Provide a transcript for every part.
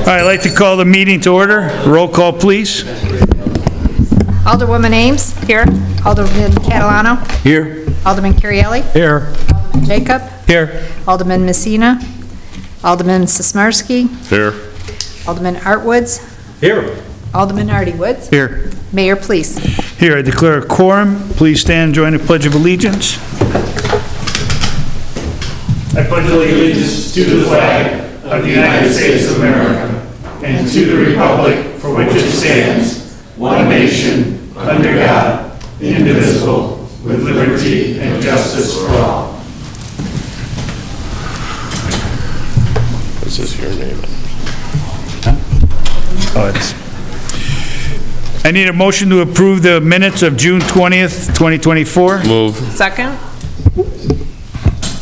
I'd like to call the meeting to order. Roll call, please. Alderwoman Ames. Here. Alderman Catalano. Here. Alderman Curielli. Here. Alderman Jacob. Here. Alderman Messina. Alderman Sismarski. Here. Alderman Artwoods. Here. Alderman Artie Woods. Here. Mayor, please. Here, I declare a quorum. Please stand and join the Pledge of Allegiance. I pledge allegiance to the flag of the United States of America and to the republic for which it stands, one nation, under God, indivisible, with liberty and justice for all. This is your name. I need a motion to approve the minutes of June 20th, 2024. Move. Second?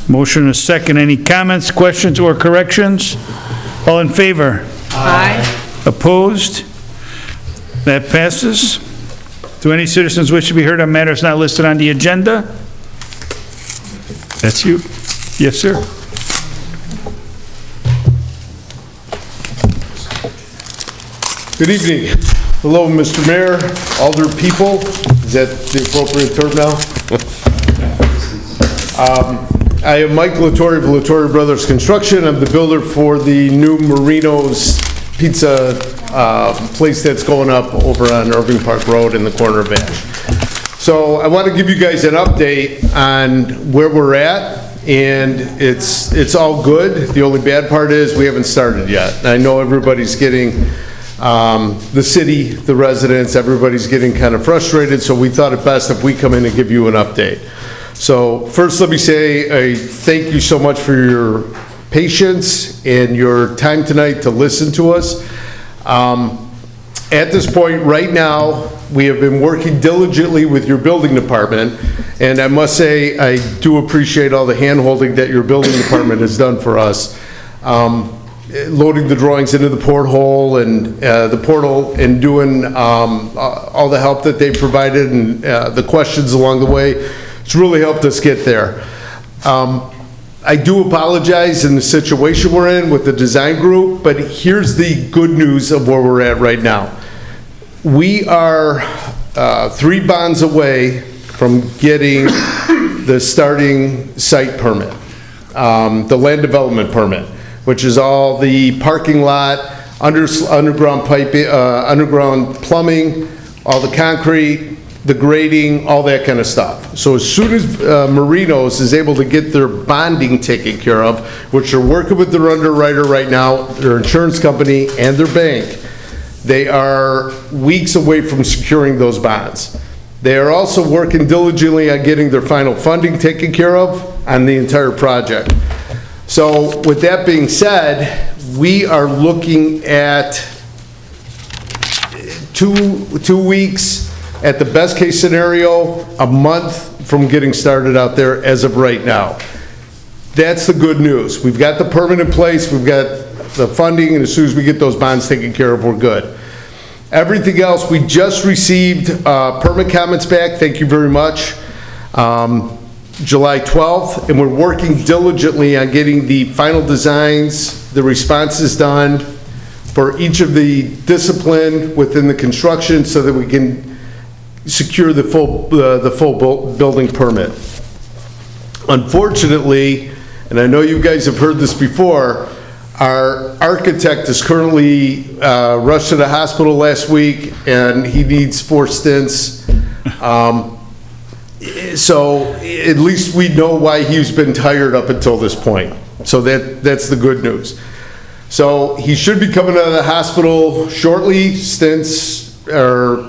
Motion and a second. Any comments, questions, or corrections? All in favor? Aye. Opposed? That passes. Do any citizens wish to be heard on matters not listed on the agenda? That's you. Yes, sir. Good evening. Hello, Mr. Mayor, Alder people. Is that the appropriate term now? I am Mike Latore of Latore Brothers Construction. I'm the builder for the new Marino's Pizza place that's going up over on Irving Park Road in the corner of Ash. So I want to give you guys an update on where we're at, and it's all good. The only bad part is we haven't started yet. I know everybody's getting, the city, the residents, everybody's getting kind of frustrated, so we thought it best if we come in and give you an update. So first, let me say a thank you so much for your patience and your time tonight to listen to us. At this point, right now, we have been working diligently with your building department, and I must say, I do appreciate all the hand-holding that your building department has done for us. Loading the drawings into the porthole and the portal and doing all the help that they provided and the questions along the way. It's really helped us get there. I do apologize in the situation we're in with the design group, but here's the good news of where we're at right now. We are 3 bonds away from getting the starting site permit, the land development permit, which is all the parking lot, underground piping, underground plumbing, all the concrete, the grading, all that kind of stuff. So as soon as Marinos is able to get their bonding taken care of, which they're working with their underwriter right now, their insurance company, and their bank, they are weeks away from securing those bonds. They are also working diligently on getting their final funding taken care of on the entire project. So with that being said, we are looking at two weeks, at the best case scenario, a month from getting started out there as of right now. That's the good news. We've got the permit in place, we've got the funding, and as soon as we get those bonds taken care of, we're good. Everything else, we just received permit comments back, thank you very much, July 12th, and we're working diligently on getting the final designs, the responses done for each of the discipline within the construction so that we can secure the full building permit. Unfortunately, and I know you guys have heard this before, our architect is currently rushed to the hospital last week and he needs 4 stints. So at least we know why he's been tired up until this point. So that's the good news. So he should be coming out of the hospital shortly. Stints are,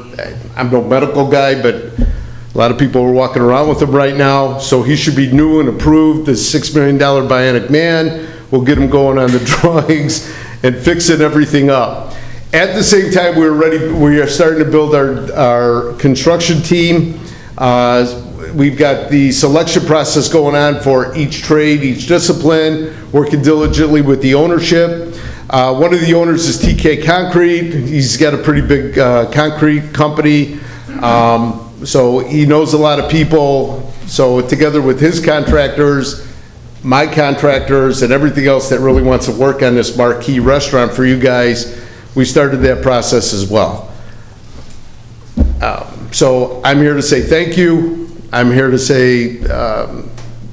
I'm no medical guy, but a lot of people are walking around with him right now. So he should be new and approved. The $6 million Bionic Man. We'll get him going on the drawings and fixing everything up. At the same time, we are starting to build our construction team. We've got the selection process going on for each trade, each discipline, working diligently with the ownership. One of the owners is TK Concrete. He's got a pretty big concrete company, so he knows a lot of people. So together with his contractors, my contractors and everything else that really wants to work on this marquee restaurant for you guys, we started that process as well. So I'm here to say thank you. I'm here to say,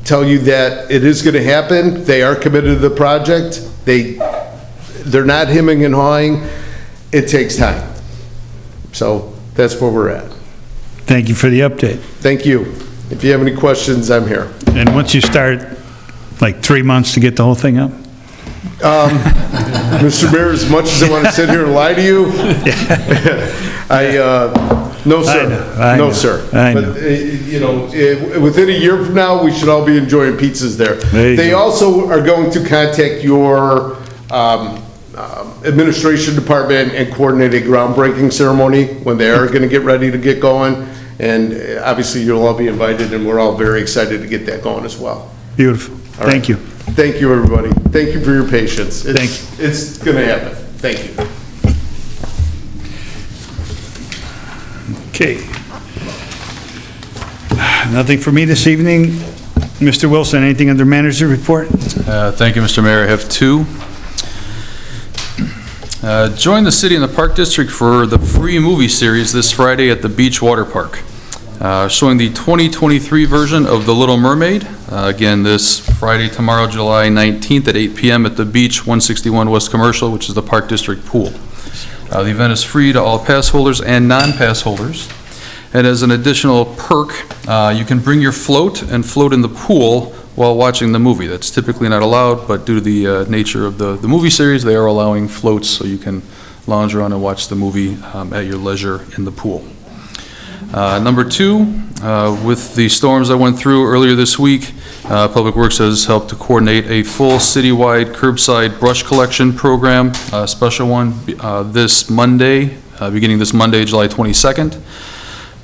tell you that it is going to happen. They are committed to the project. They're not hemming and hawing. It takes time. So that's where we're at. Thank you for the update. Thank you. If you have any questions, I'm here. And once you start, like 3 months to get the whole thing up? Mr. Mayor, as much as I want to sit here and lie to you, no, sir. I know. No, sir. I know. But, you know, within a year from now, we should all be enjoying pizzas there. There you They go. also are going to contact your administration department and coordinate a groundbreaking ceremony when they are going to get ready to get going. And obviously, you'll all be invited, and we're all very excited to get that going as well. Beautiful. All right. Thank you. Thank you, everybody. Thank you for your patience. Thank It's going to happen. Thank you. Okay. Nothing for me this evening. Mr. Wilson, anything under manager report? Thank you, Mr. Mayor. I have two. Join the city and the Park District for the free movie series this Friday at the Beach Water Park, showing the 2023 version of The Little Mermaid. Again, this Friday, tomorrow, July 19th at 8 p.m. at the Beach 161 West Commercial, which is the Park District pool. The event is free to all pass holders and non-pass holders. And as an additional perk, you can bring your float and float in the pool while watching the movie. That's typically not allowed, but due to the nature of the movie series, they are allowing floats so you can lounge around and watch the movie at your leisure in the pool. Number two, with the storms that went through earlier this week, Public Works has helped to coordinate a full citywide curbside brush collection program, a special one this Monday, beginning this Monday, July 22nd.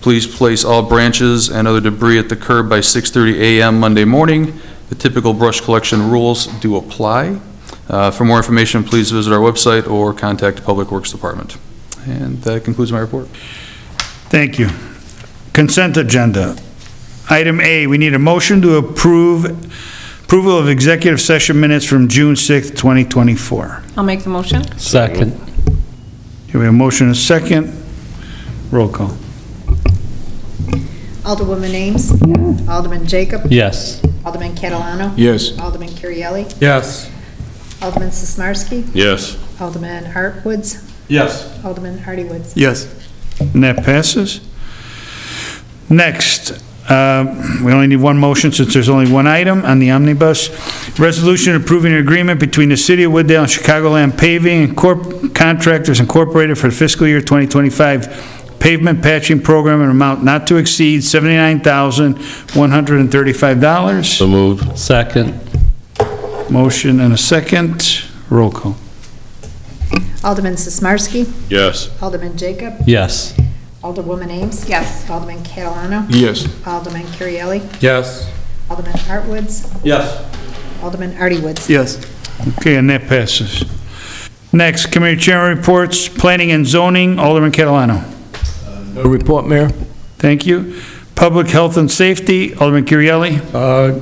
Please place all branches and other debris at the curb by 6:30 a.m. Monday morning. The typical brush collection rules do apply. For more information, please visit our website or contact the Public Works Department. And that concludes my report. Thank you. Consent agenda. Item A, we need a motion to approval of executive session minutes from June 6th, 2024. I'll make the motion. Second. Here we have a motion and a second. Roll call. Alderwoman Ames. Alderman Jacob. Yes. Alderman Catalano. Yes. Alderman Currielli. Yes. Alderman Sismarski. Yes. Alderman Artwoods. Yes. Alderman Artie Woods. Yes. And that passes. Next, we only need one motion since there's only one item on the omnibus. Resolution approving an agreement between the City of Wooddale and Chicagoland Paving and Contractors Incorporated for the fiscal year 2025 pavement patching program in an amount not to exceed $79,135. So moved. Second. Motion and a second. Roll call. Alderman Sismarski. Yes. Alderman Jacob. Yes. Alderwoman Ames. Yes. Alderman Catalano. Yes. Alderman Currielli. Yes. Alderman Artwoods. Yes. Alderman Artie Woods. Yes. Okay, and that passes. Next, committee chairman reports, planning and zoning, Alderman Catalano. No report, Mayor. Thank you. Public health and safety, Alderman Currielli.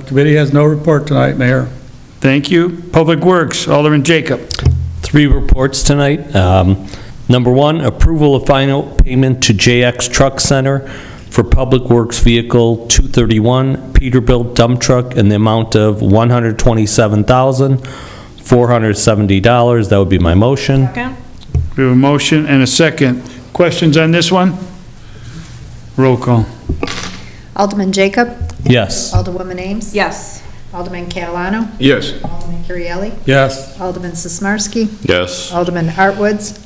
Committee has no report tonight, Mayor. Thank you. Public works, Alderman Jacob. 3 reports tonight. Number 1, approval of final payment to JX Truck Center for Public Works Vehicle 231 Peterbilt dump truck in the amount of $127,470. That would be my motion. Second? We have a motion and a second. Questions on this one? Roll call. Alderman Jacob. Yes. Alderwoman Ames. Yes. Alderman Catalano. Yes. Alderman Currielli. Yes. Alderman Sismarski. Yes. Alderman Artwoods.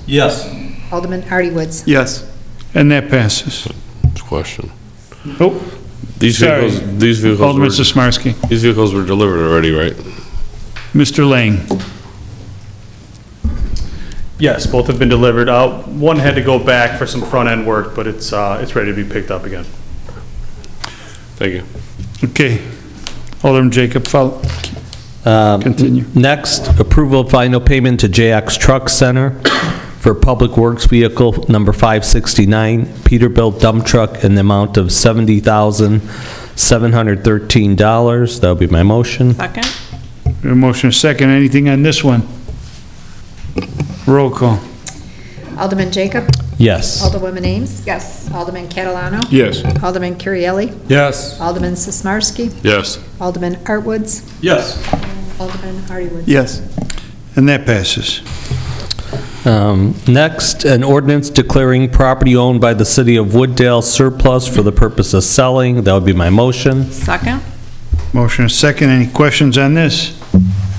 Yes. Alderman Artie Woods. Yes. And that passes. Question. Oh, These Sorry. Alderman Sismarski. these vehicles were delivered already, right? Mr. Lang. Yes, both have been delivered. One had to go back for some front-end work, but it's ready to be picked up again. Thank you. Okay. Alderman Jacob, follow. Continue. Next, approval of final payment to JX Truck Center for Public Works Vehicle number 569 Peterbilt dump truck in the amount of $70,700. $713. That'll be my motion. Second? We have a motion and a second. Anything on this one? Roll call. Alderman Jacob. Yes. Alderwoman Ames. Yes. Alderman Catalano. Yes. Alderman Currielli. Yes. Alderman Sismarski. Yes. Alderman Artwoods. Yes. Alderman Artie Woods. Yes. And that passes. Next, an ordinance declaring property owned by the city of Wooddale surplus for the purpose of selling. That would be my motion. Second? Motion and a second. Any questions on this?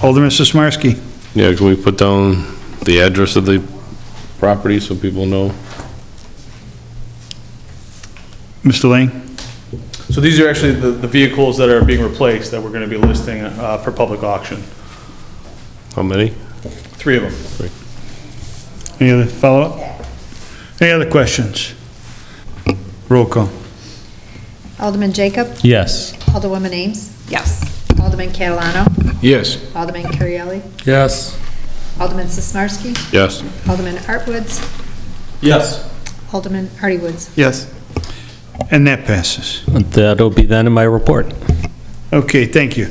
Alderman Sismarski. Yeah, can we put down the address of the property so people know? Mr. Lane? So these are actually the vehicles that are being replaced that we're going to be listing for public auction. How many? 3 of them. Any other follow-up? Any other questions? Roll call. Alderman Jacob. Yes. Alderwoman Ames. Yes. Alderman Catalano. Yes. Alderman Currielli. Yes. Alderman Sismarski. Yes. Alderman Artwoods. Yes. Alderman Artie Woods. Yes. And that passes. That'll be then in my report. Okay, thank you.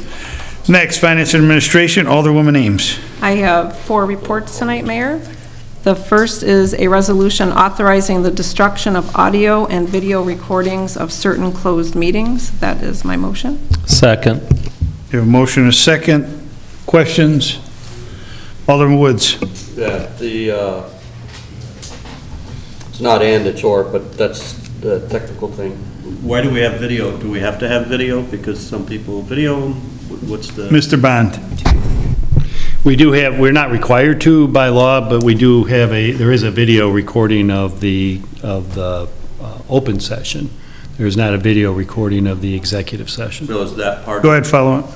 Next, Finance and Administration, Alderwoman Ames. I have 4 reports tonight, Mayor. The first is a resolution authorizing the destruction of audio and video recordings of certain closed meetings. That is my motion. Second. You have a motion and a second. Questions? Alderman Woods. Yeah, it's not and, it's or, but that's the technical thing. Why do we have video? Do we have to have video? Because some people video, what's the? Mr. Bond. We do have, we're not required to by law, but we do have there is a video recording of the open session. There's not a video recording of the executive session. So is that part? Go ahead, follow up.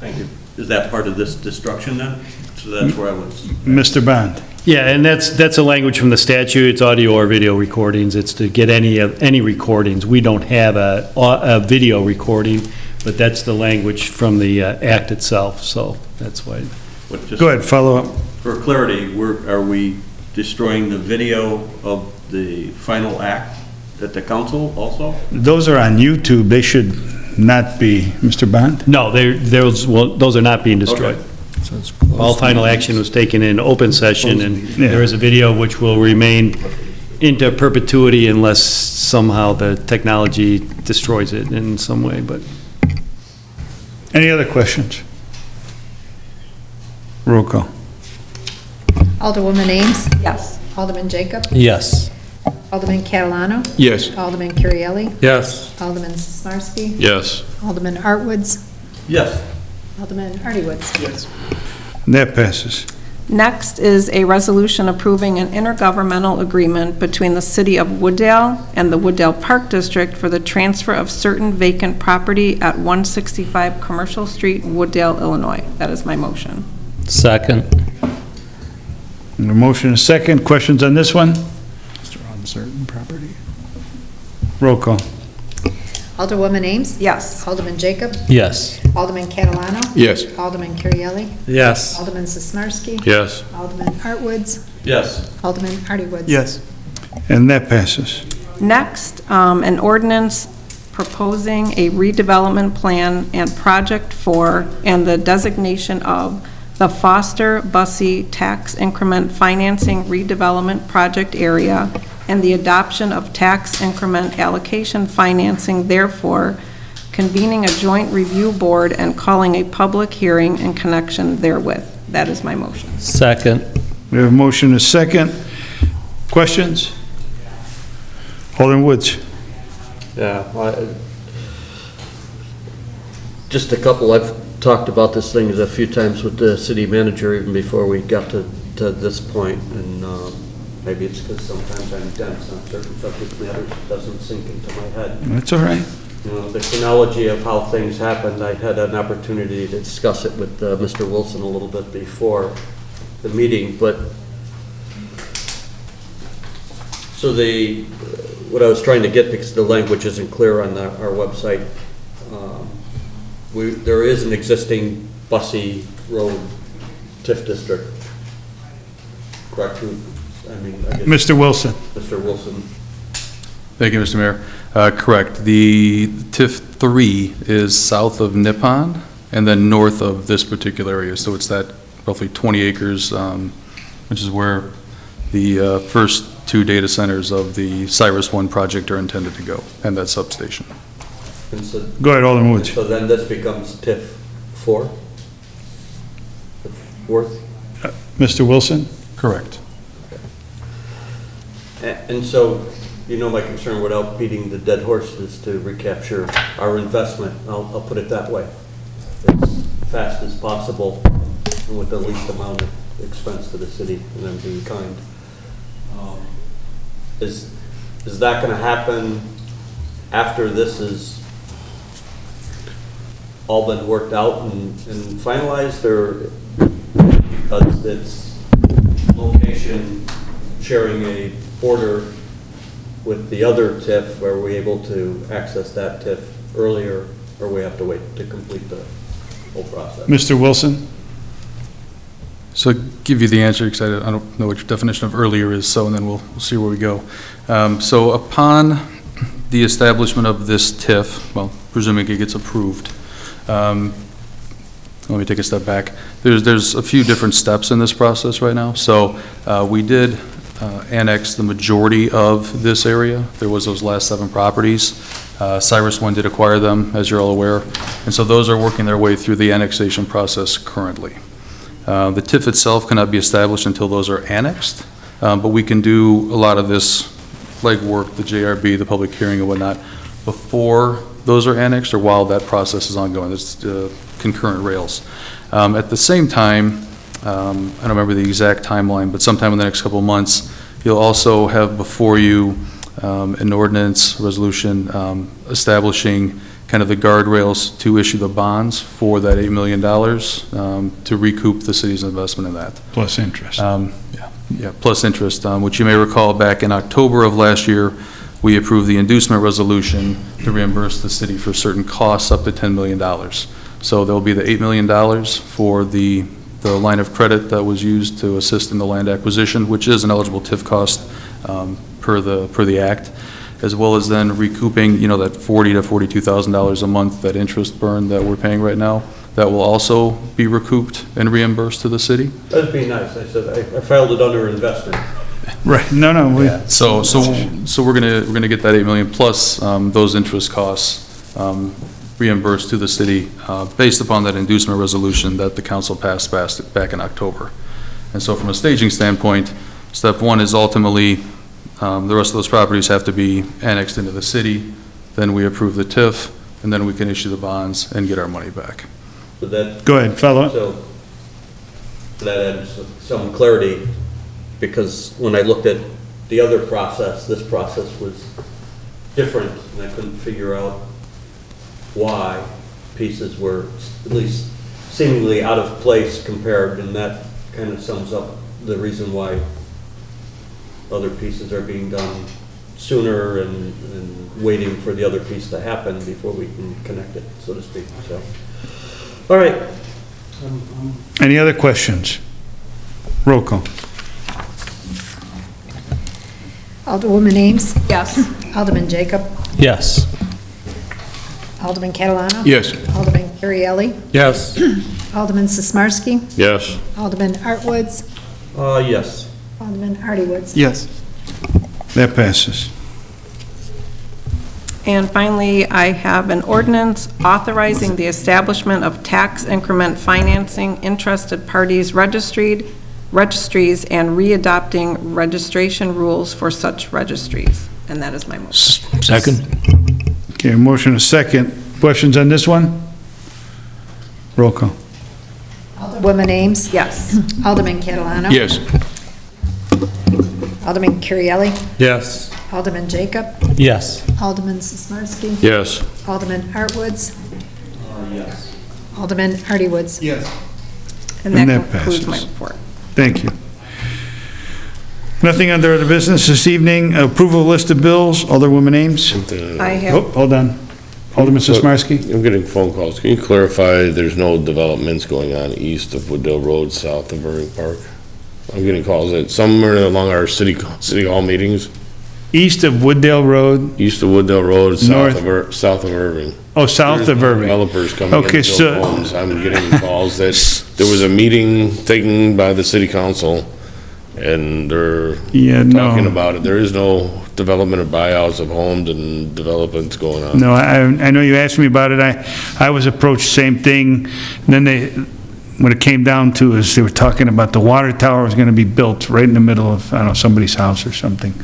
Thank you. Is that part of this destruction then? So that's where I was. Mr. Bond. Yeah, and that's a language from the statute. It's audio or video recordings. It's to get any recordings. We don't have a video recording, but that's the language from the act itself, so that's why. Go ahead, follow up. For clarity, are we destroying the video of the final act at the council also? Those are on YouTube. They should not be. Mr. Bond? No, those are not being destroyed. Okay. All final action was taken in open session, and there is a video which will remain into perpetuity unless somehow the technology destroys it in some way, but. Any other questions? Roll call. Alderwoman Ames. Yes. Alderman Jacob. Yes. Alderman Catalano. Yes. Alderman Currielli. Yes. Alderman Sismarski. Yes. Alderman Artwoods. Yes. Alderman Artie Woods. Yes. That passes. Next is a resolution approving an intergovernmental agreement between the City of Wooddale and the Wooddale Park District for the transfer of certain vacant property at 165 Commercial Street, Wooddale, Illinois. That is my motion. Second. A motion and a second. Questions on this one? On certain property. Roll call. Alderwoman Ames. Yes. Alderman Jacob. Yes. Alderman Catalano. Yes. Alderman Currielli. Yes. Alderman Sismarski. Yes. Alderman Artwoods. Yes. Alderman Artie Woods. Yes. And that passes. Next, an ordinance proposing a redevelopment plan and project for and the designation of the Foster Bussey Tax Increment Financing Redevelopment Project Area and the adoption of tax increment allocation financing, therefore, convening a joint review board and calling a public hearing in connection therewith. That is my motion. Second. We have a motion and a second. Questions? Alderman Woods. Yeah, just a couple. I've talked about this thing a few times with the city manager even before we got to this point, and maybe it's because sometimes I'm dense on certain subject matters. It doesn't sink into my head. That's all right. You know, the chronology of how things happened, I had an opportunity to discuss it with Mr. Wilson a little bit before the meeting, but so what I was trying to get, because the language isn't clear on our website, there is an existing Bussey Road TIF district, correct? I mean, I guess Mr. Wilson. Mr. Wilson. Thank you, Mr. Mayor. Correct. The TIF 3 is south of Nippon and then north of this particular area. So it's that roughly 20 acres, which is where the first 2 data centers of the Cyrus 1 project are intended to go, and that substation. And so, Go ahead, Alderman Woods. so then this becomes TIF 4? The fourth? Mr. Wilson? Correct. And so, you know, my concern without beating the dead horse is to recapture our investment. I'll put it that way. As fast as possible and with the least amount of expense to the city, and I'm being kind. Is that gonna happen after this is all been worked out and finalized, or because it's location sharing a border with the other TIF, are we able to access that TIF earlier, or we have to wait to complete the whole process? Mr. Wilson? So I'll give you the answer, because I don't know what your definition of earlier is, so, and then we'll see where we go. So upon the establishment of this TIF, well, presuming it gets approved, let me take a step back. There's a few different steps in this process right now. So we did annex the majority of this area. There was those last 7 properties. Cyrus 1 did acquire them, as you're all aware. And so those are working their way through the annexation process currently. The TIF itself cannot be established until those are annexed, but we can do a lot of this legwork, the JRB, the public hearing and whatnot, before those are annexed or while that process is ongoing. It's concurrent rails. At the same time, I don't remember the exact timeline, but sometime in the next couple of months, you'll also have before you an ordinance resolution establishing kind of the guardrails to issue the bonds for that $8 million to recoup the city's investment in that. Plus interest. Plus interest, which you may recall back in October of last year, we approved the inducement resolution to reimburse the city for certain costs up to $10 million. So there'll be the $8 million for the line of credit that was used to assist in the land acquisition, which is an eligible TIF cost per the act, as well as then recouping, you know, that $40,000 to $42,000 a month, that interest burn that we're paying right now. That will also be recouped and reimbursed to the city. That'd be nice. I said, I filed it under investment. Right, no, So we're gonna get that $8 million plus those interest costs reimbursed to the city based upon that inducement resolution that the council passed back in October. And so from a staging standpoint, step 1 is ultimately the rest of those properties have to be annexed into the city. Then we approve the TIF, and then we can issue the bonds and get our money back. So that. Go ahead, follow up. So that adds some clarity, because when I looked at the other process, this process was different, and I couldn't figure out why pieces were at least seemingly out of place compared, and that kind of sums up the reason why other pieces are being done sooner and waiting for the other piece to happen before we can connect it, so to speak. So, all right. Any other questions? Roll call. Alderwoman Ames. Yes. Alderman Jacob. Yes. Alderman Catalano. Yes. Alderman Currielli. Yes. Alderman Sismarski. Yes. Alderman Artwoods. Yes. Alderman Hardy-Woods. Yes. That passes. And finally, I have an ordinance authorizing the establishment of tax increment financing interested parties registries and readopting registration rules for such registries. And that is my motion. Second? Okay, motion is second. Questions on this one? Roll call. Alderwoman Ames. Yes. Alderman Catalano. Yes. Alderman Currielli. Yes. Alderman Jacob. Yes. Alderman Sismarski. Yes. Alderman Artwoods. Yes. Alderman Hardy-Woods. And And that that concludes my passes. report. Thank you. Nothing under other business this evening. Approval of list of bills. Alderwoman Ames. I have. Oh, hold on. Alderman Sismarski. I'm getting phone calls. Can you clarify there's no developments going on east of Wooddale Road, south of Irving Park? I'm getting calls that somewhere along our city hall meetings. east of Wooddale Road, East of Wooddale Road, North- south of Irving. oh, south of Irving. Developers coming in Okay, to so- build homes. I'm getting calls that there was a meeting taken by the city council, and they're Yeah, talking no, about it. There is no development or buyouts of homes and developments going on. no, I know you asked me about it, I was approached, same thing, then when it came down to is, they were talking about the water tower was gonna be built right in the middle of, I don't know, somebody's house or something.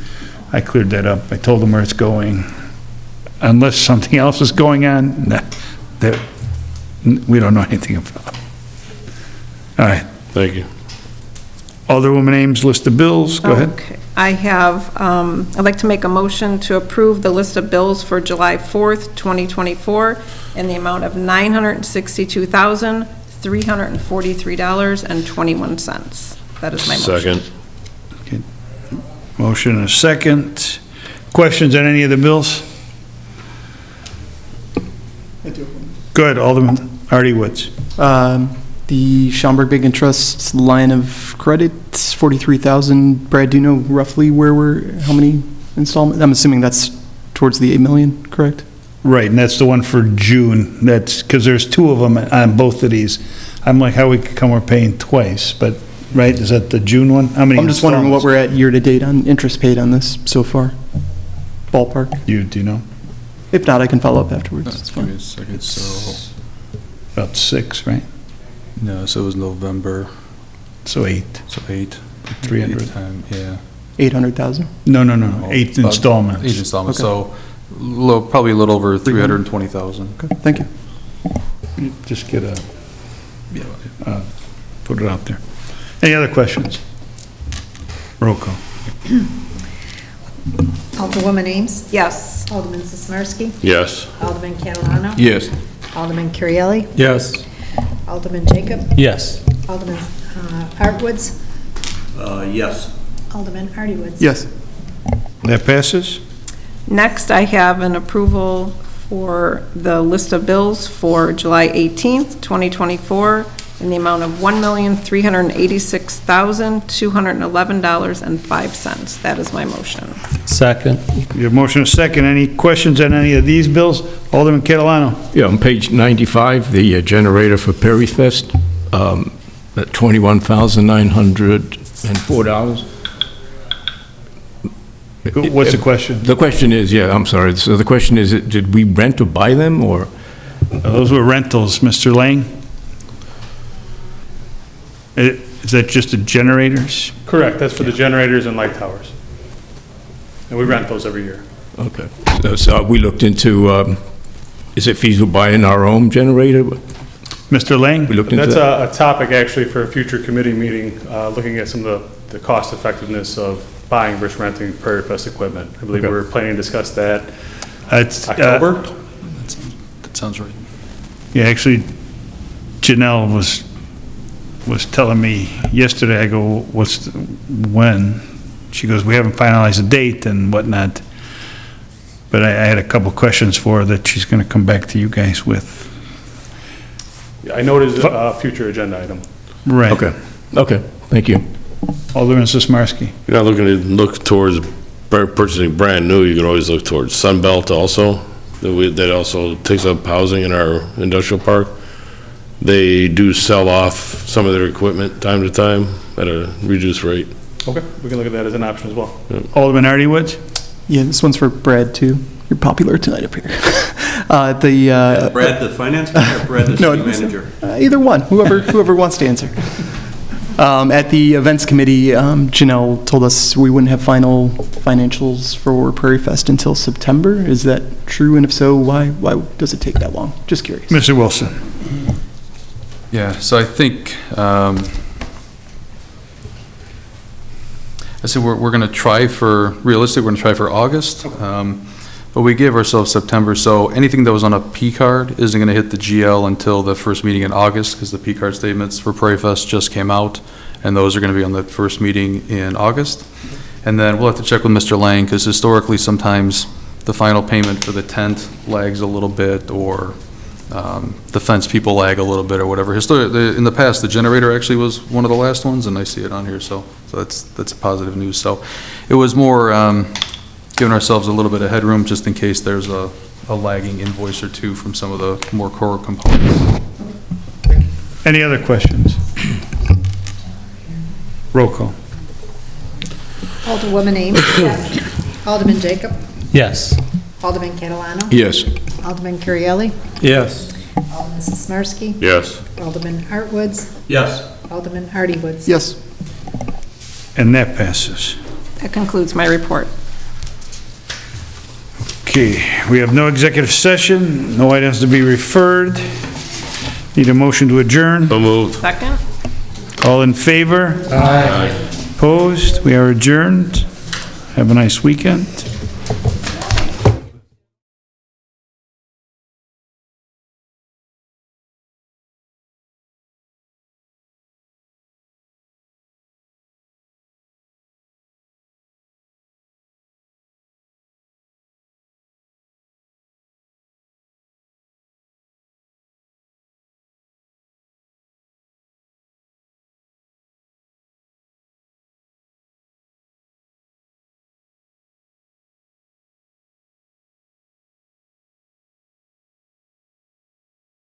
I cleared that up, I told them where it's going. Unless something else is going on, that we don't know anything about. All right, Thank you. Alderwoman Ames, list of bills, go ahead. Okay. I have, I'd like to make a motion to approve the list of bills for July 4th, 2024, in the amount of $962,343.21. That is my motion. Second. Motion and a second. Questions on any of the bills? Go ahead, Alderman Artie Woods. The Schaumburg Bank and Trust's line of credits, 43,000. Brad, do you know roughly how many installments? I'm assuming that's towards the 8 million, correct? Right, and that's the one for June. That's, because there's two of them on both of these. I'm like, how we could come, we're paying twice, but, right, is that the June one? How many I'm just wondering what installments? we're at year-to-date on interest paid on this so far. Ballpark. Do you know? If not, I can follow up afterwards. It's Give me fine. a second, so, About 6, right? no, so it was November, So 8, so 8. 300. Yeah. 800,000? No, 8 About installments. 8 installments, Okay. so probably a little over 320,000. Okay, thank you. Just get put it out there. Any other questions? Roll call. Alderwoman Ames. Yes. Alderman Sismarski. Yes. Alderman Catalano. Yes. Alderman Currielli. Yes. Alderman Jacob. Yes. Alderman Artwoods. Yes. Alderman Artie Woods. Yes. That passes? Next, I have an approval for the list of bills for July 18th, 2024, in the amount of $1,386,211.05. That is my motion. Second. You have motion and a second. Any questions on any of these bills? Alderman Catalano. Yeah, on page 95, the generator for Perry Fest, at $21,904. What's the question? The question is, yeah, I'm sorry. So the question is, did we rent or buy them, or? Those were rentals, Mr. Lang? Is that just the generators? Correct, that's for the generators and light towers. And we rent those every year. Okay. So we looked into, is it feasible buying our own generator? Mr. Lang? We looked into That's that? a topic actually for a future committee meeting, looking at some of the cost effectiveness of buying versus renting Prairie Fest equipment. I believe Okay. we're planning to discuss that It's, October. That sounds right. Yeah, actually, Janelle was telling me yesterday, I go, when? She goes, we haven't finalized the date and whatnot. But I had a couple questions for her that she's gonna come back to you guys with. Yeah, I know it is a future agenda item. Right. Okay, thank you. Alderman Sismarski. You're not looking to look towards purchasing brand new, you could always look towards Sunbelt also. That also takes up housing in our industrial park. They do sell off some of their equipment time to time at a reduced rate. Okay, we can look at that as an option as well. Alderman Artie Woods? Yeah, this one's for Brad, too. You're popular tonight up here. Brad, the finance guy, or Brad, the No, city manager? Either one, whoever wants to answer. At the events committee, Janelle told us we wouldn't have final financials for Prairie Fest until September. Is that true? And if so, why does it take that long? Just curious. Mr. Wilson? Yeah, so I think, I said we're going to try for, realistically, we're going to try for August. But we gave ourselves September, so anything that was on a P card isn't going to hit the GL until the first meeting in August, because the P card statements for Prairie Fest just came out, and those are going to be on the first meeting in August. And then we'll have to check with Mr. Lang, because historically, sometimes the final payment for the tent lags a little bit, or the fence people lag a little bit, or whatever. In the past, the generator actually was one of the last ones, and I see it on here, so that's a positive news. So it was more, giving ourselves a little bit of headroom just in case there's a lagging invoice or two from some of the more core components. Any other questions? Roll call. Alderwoman Ames. Yes. Alderman Jacob. Yes. Alderman Catalano. Yes. Alderman Currielli. Yes. Alderman Sismarski. Yes. Alderman Artwoods. Yes. Alderman Hardy-Woods. Yes. And that passes. That concludes my report. Okay, we have no executive session, no items to be referred. Need a motion to adjourn. So moved. Second? All in favor? Aye. Opposed? We are adjourned. Have a nice weekend.